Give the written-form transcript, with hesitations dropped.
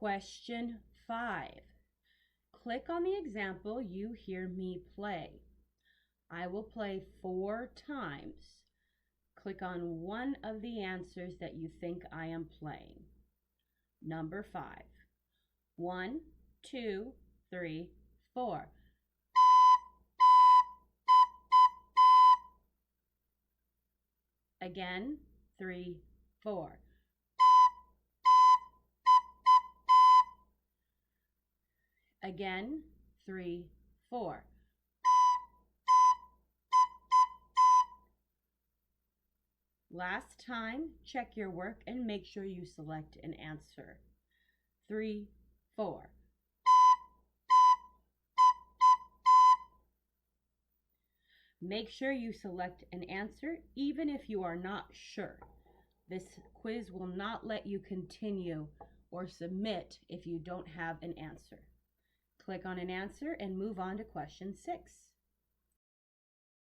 Question 5. Click on the example you hear me play. I will play 4 times. Click on one of the answers that you think I am playing. Number 5. 1, 2, 3, 4. Again, 3, 4. Again, 3, 4. Last time, check your work and make sure you select an answer. 3, 4. Make sure you select an answer even if you are not sure. This quiz will not let you continue or submit if you don't have an answer. Click on an answer and move on to question 6.